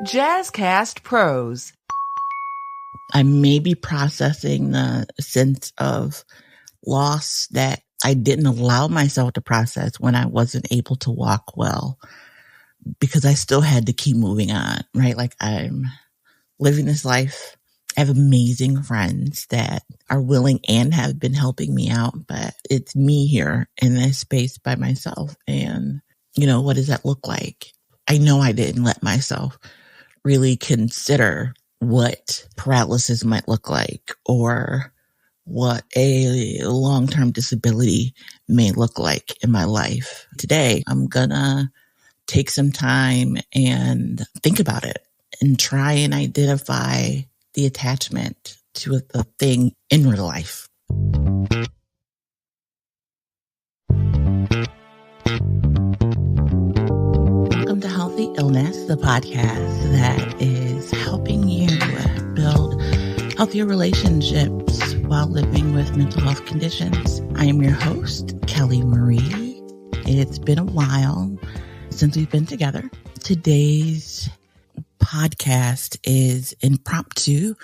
Jazzcast Pros. I may be processing the sense of loss that I didn't allow myself to process when I wasn't able to walk well, because I still had to keep moving on, right? Like, I'm living this life. I have amazing friends that are willing and have been helping me out, but it's me here in this space by myself. And, what does that look like? I know I didn't let myself really consider what paralysis might look like or what a long-term disability may look like in my life. Today, I'm gonna take some time and think about it and try and identify the attachment to the thing in real life. Welcome to Healthy Illness, the podcast that is helping you build healthier relationships while living with mental health conditions. I am your host, Kelly Marie. It's been a while since we've been together. Today's podcast is impromptu.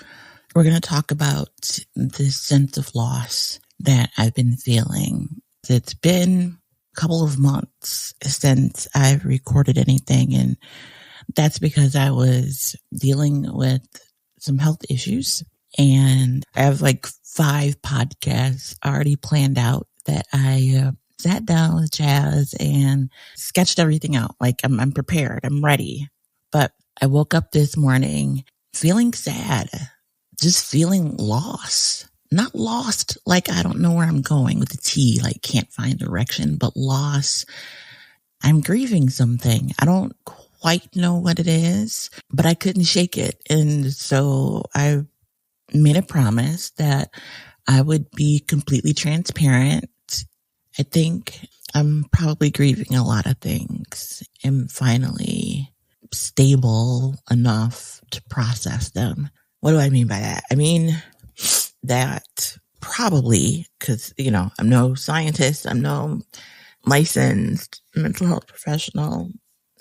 We're going to talk about this sense of loss that I've been feeling. It's been a couple of months since I've recorded anything, and that's because I was dealing with some health issues, and I have like 5 podcasts already planned out that I sat down with Jazz and sketched everything out. Like, I'm prepared, I'm ready. But I woke up this morning feeling sad, just feeling lost. Not lost like I don't know where I'm going with the T, like can't find direction, but lost. I'm grieving something. I don't quite know what it is, but I couldn't shake it. And so I made a promise that I would be completely transparent. I think I'm probably grieving a lot of things and finally stable enough to process them. What do I mean by that? I mean that probably, because, I'm no scientist, I'm no licensed mental health professional.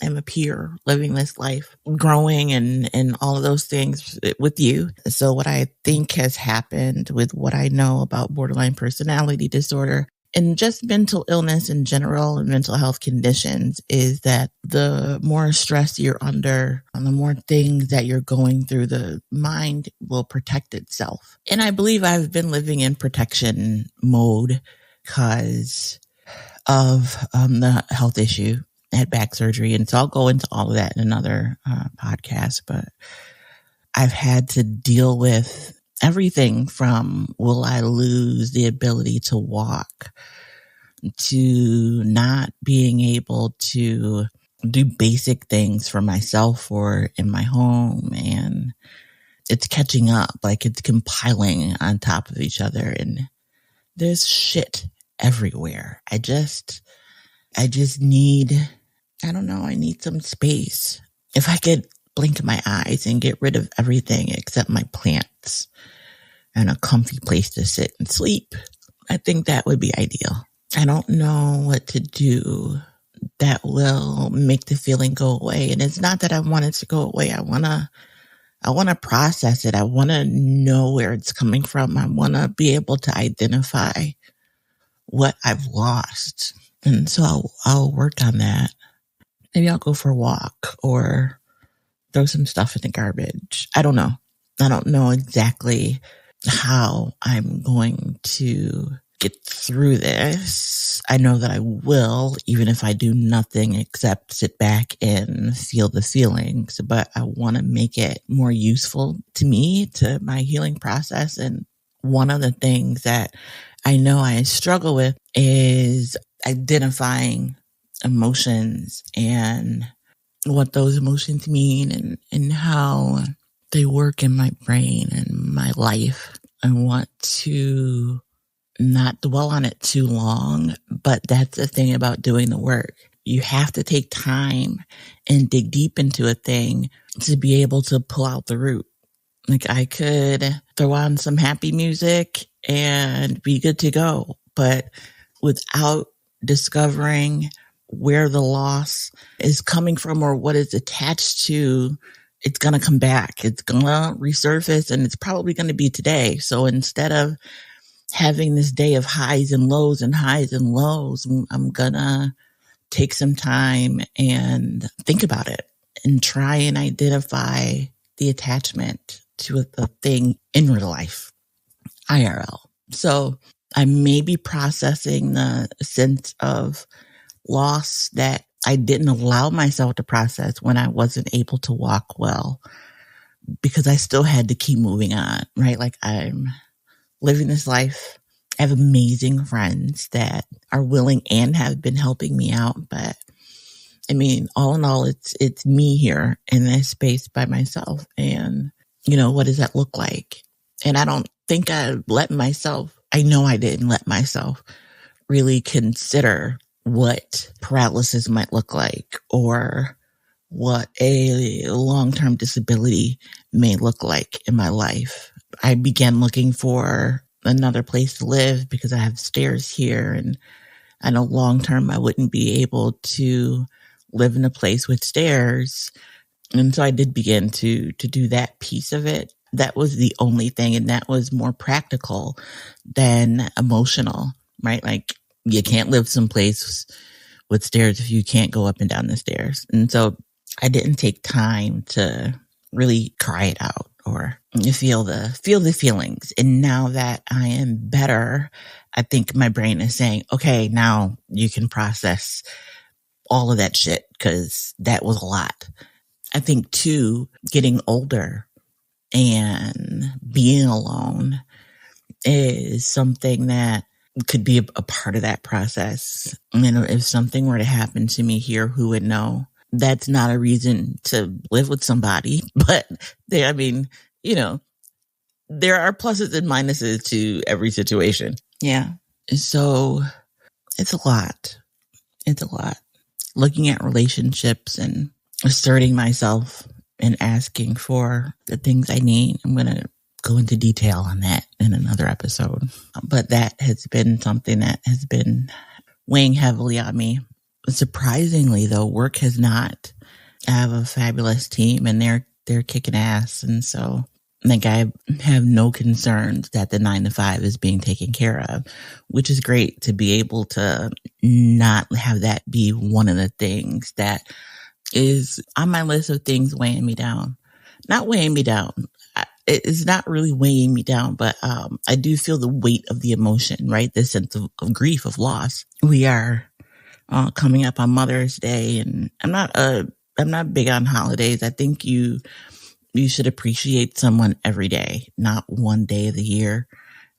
I'm a peer living this life, growing and all of those things with you. So what I think has happened with what I know about borderline personality disorder and just mental illness in general and mental health conditions is that the more stress you're under, and the more things that you're going through, the mind will protect itself. And I believe I've been living in protection mode because of the health issue. I had back surgery, and so I'll go into all of that in another podcast, but I've had to deal with everything from will I lose the ability to walk to not being able to do basic things for myself or in my home. And it's catching up, like it's compiling on top of each other, and there's shit everywhere. I just need, I need some space. If I could blink my eyes and get rid of everything except my plants and a comfy place to sit and sleep, I think that would be ideal. I don't know what to do that will make the feeling go away. And it's not that I want it to go away. I want to process it. I want to know where it's coming from. I want to be able to identify what I've lost. And so I'll work on that. Maybe I'll go for a walk or throw some stuff in the garbage. I don't know. I don't know exactly how I'm going to get through this. I know that I will, even if I do nothing except sit back and feel the feelings, but I want to make it more useful to me, to my healing process. And one of the things that I know I struggle with is identifying emotions and what those emotions mean and how they work in my brain and my life. I want to not dwell on it too long, but that's the thing about doing the work. You have to take time and dig deep into a thing to be able to pull out the root. Like, I could throw on some happy music and be good to go, but without discovering where the loss is coming from or what is attached to it's going to come back. It's going to resurface, and it's probably going to be today. So instead of having this day of highs and lows, I'm going to take some time and think about it and try and identify the attachment to the thing in real life, IRL. So I may be processing the sense of loss that I didn't allow myself to process when I wasn't able to walk well, because I still had to keep moving on, right? Like, I'm living this life. I have amazing friends that are willing and have been helping me out. But I mean, all in all, it's me here in this space by myself. And, what does that look like? And I don't think I know I didn't let myself really consider what paralysis might look like, or what a long-term disability may look like in my life. I began looking for another place to live because I have stairs here, and I know long-term I wouldn't be able to live in a place with stairs. And so I did begin to do that piece of it. That was the only thing, and that was more practical than emotional, right? Like, you can't live someplace with stairs if you can't go up and down the stairs. And so I didn't take time to really cry it out or feel the feelings. And now that I am better, I think my brain is saying, okay, now you can process all of that shit, because that was a lot. I think too, getting older and being alone is something that could be a part of that process. If something were to happen to me here, who would know? That's not a reason to live with somebody, but there are pluses and minuses to every situation. Yeah. So it's a lot. Looking at relationships and asserting myself and asking for the things I need. I'm going to go into detail on that in another episode. But that has been something that has been weighing heavily on me. Surprisingly, though, work has not. I have a fabulous team, and they're kicking ass. And so I have no concerns that the 9 to 5 is being taken care of, which is great to be able to not have that be one of the things that is on my list of things weighing me down. Not weighing me down. It's not really weighing me down, but I do feel the weight of the emotion, right? This sense of grief, of loss. We are coming up on Mother's Day, and I'm not big on holidays. I think you should appreciate someone every day, not one day of the year.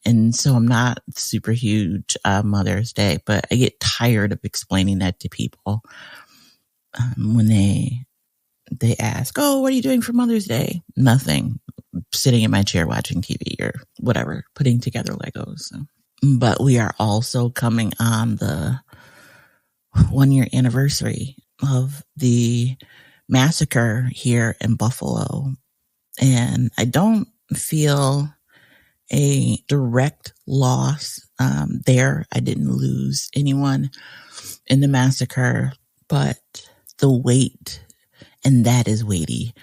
And so I'm not super huge on Mother's Day, but I get tired of explaining that to people when they ask, "Oh, what are you doing for Mother's Day?" Nothing. Sitting in my chair watching TV or whatever, putting together Legos. So. But we are also coming on the 1-year anniversary of the massacre here in Buffalo. And I don't feel a direct loss there. I didn't lose anyone in the massacre, but the weight, and that is weighty,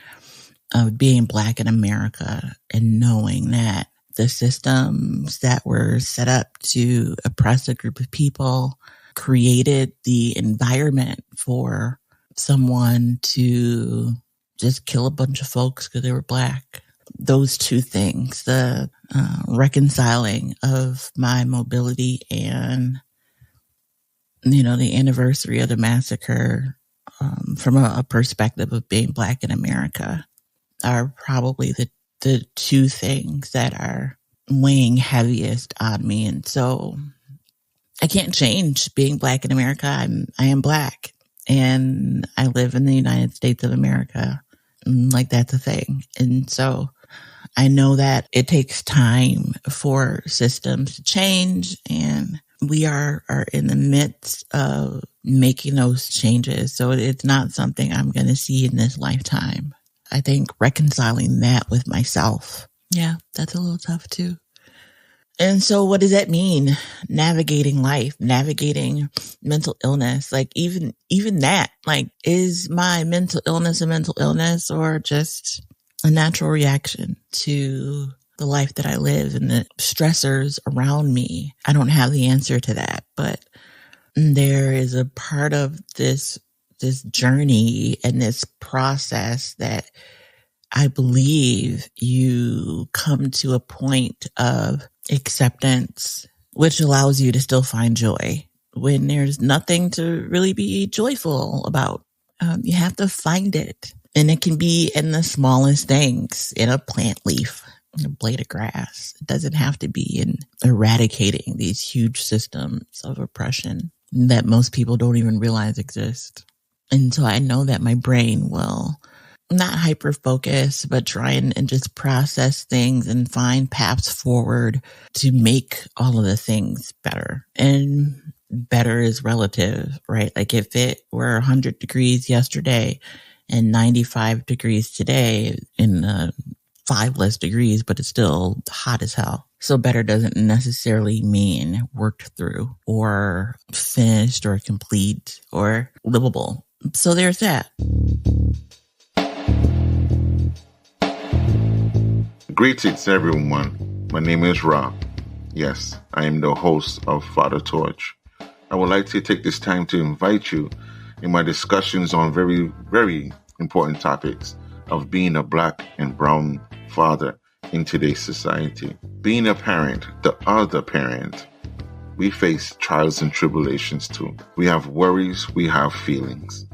of being Black in America and knowing that the systems that were set up to oppress a group of people created the environment for someone to just kill a bunch of folks because they were Black. Those two things, the reconciling of my mobility and, the anniversary of the massacre from a perspective of being Black in America, are probably the two things that are weighing heaviest on me. And so I can't change being Black in America. I am Black, and I live in the United States of America. Like, that's a thing. And so I know that it takes time for systems to change, and we are in the midst of making those changes. So it's not something I'm going to see in this lifetime. I think reconciling that with myself, yeah, that's a little tough too. And so what does that mean? Navigating life, navigating mental illness, like even that, like, is my mental illness a mental illness or just a natural reaction to the life that I live and the stressors around me? I don't have the answer to that, but there is a part of this journey and this process that I believe you come to a point of acceptance, which allows you to still find joy when there's nothing to really be joyful about. You have to find it. And it can be in the smallest things, in a plant leaf, in a blade of grass. It doesn't have to be in eradicating these huge systems of oppression that most people don't even realize exist. And so I know that my brain will not hyper focus, but try and just process things and find paths forward to make all of the things better. And better is relative, right? Like if it were 100 degrees yesterday and 95 degrees today, in 5 less degrees, but it's still hot as hell. So better doesn't necessarily mean worked through or finished or complete or livable. So there's that. Greetings, everyone. My name is Rob. Yes, I am the host of Father Torch. I would like to take this time to invite you in my discussions on very, very important topics of being a Black and brown father in today's society. Being a parent, the other parent, we face trials and tribulations too. We have worries, we have feelings.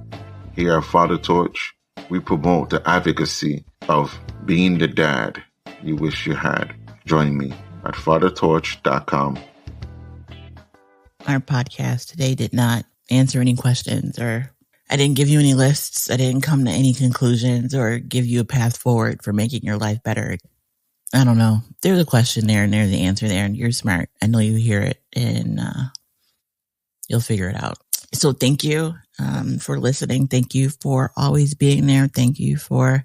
Here at Father Torch, we promote the advocacy of being the dad you wish you had. Join me at fathertorch.com. Our podcast today did not answer any questions, or I didn't give you any lists. I didn't come to any conclusions or give you a path forward for making your life better. I don't know. There's a question there and there's the answer there, and you're smart. I know you hear it and you'll figure it out. So thank you for listening. Thank you for always being there. Thank you for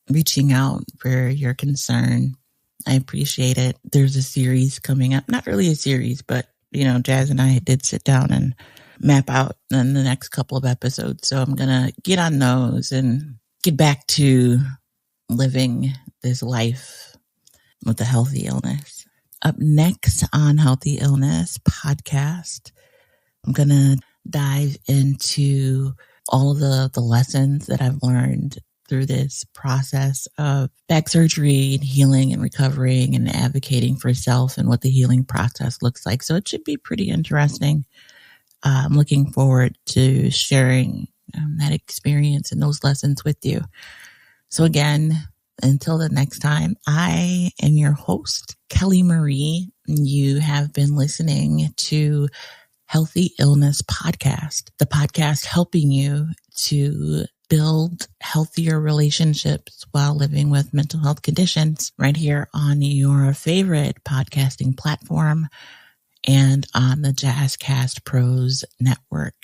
reaching out for your concern. I appreciate it. There's a series coming up. Not really a series, but, Jazz and I did sit down and map out in the next couple of episodes. So I'm going to get on those and get back to living this life with a healthy illness. Up next on Healthy Illness Podcast, I'm going to dive into all of the lessons that I've learned through this process of back surgery and healing and recovering and advocating for self and what the healing process looks like. So it should be pretty interesting. I'm looking forward to sharing that experience and those lessons with you. So again, until the next time, I am your host, Kelly Marie. You have been listening to Healthy Illness Podcast, the podcast helping you to build healthier relationships while living with mental health conditions, right here on your favorite podcasting platform and on the Jazzcast Pros Network.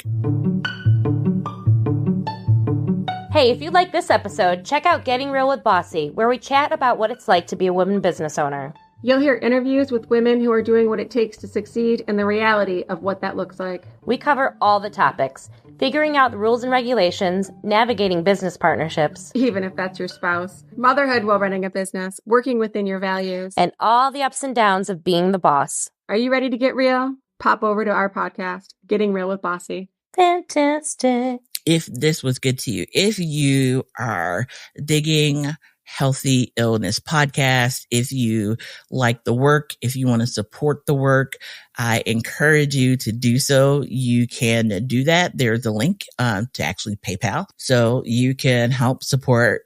Hey, if you like this episode, check out Getting Real with Bossy, where we chat about what it's like to be a woman business owner. You'll hear interviews with women who are doing what it takes to succeed and the reality of what that looks like. We cover all the topics, figuring out the rules and regulations, navigating business partnerships, even if that's your spouse, motherhood while running a business, working within your values, and all the ups and downs of being the boss. Are you ready to get real? Pop over to our podcast, Getting Real with Bossy. Fantastic. If this was good to you, if you are digging Healthy Illness Podcast, if you like the work, if you want to support the work, I encourage you to do so. You can do that. There's a link to actually PayPal, so you can help support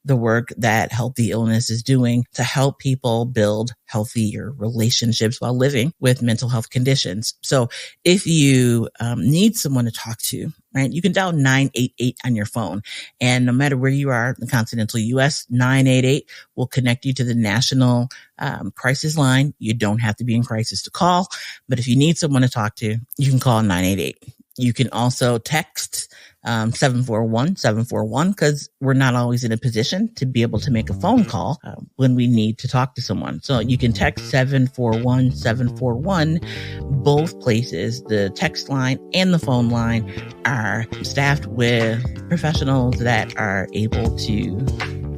the work that Healthy Illness is doing to help people build healthier relationships while living with mental health conditions. So if you need someone to talk to, right, you can dial 988 on your phone. And no matter where you are in the continental U.S., 988 will connect you to the national crisis line. You don't have to be in crisis to call, but if you need someone to talk to, you can call 988. You can also text 741-741 because we're not always in a position to be able to make a phone call when we need to talk to someone. So you can text 741-741. Both places, the text line and the phone line, are staffed with professionals that are able to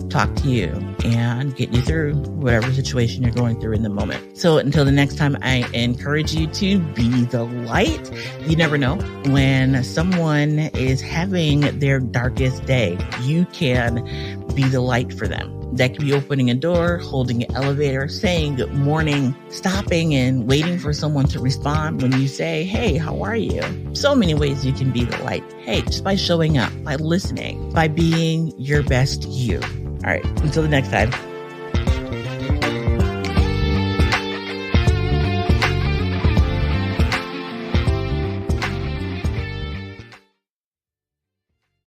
talk to you and get you through whatever situation you're going through in the moment. So until the next time, I encourage you to be the light. You never know when someone is having their darkest day, you can be the light for them. That could be opening a door, holding an elevator, saying good morning, stopping and waiting for someone to respond when you say, hey, how are you? So many ways you can be the light. Hey, just by showing up, by listening, by being your best you. All right, until the next time.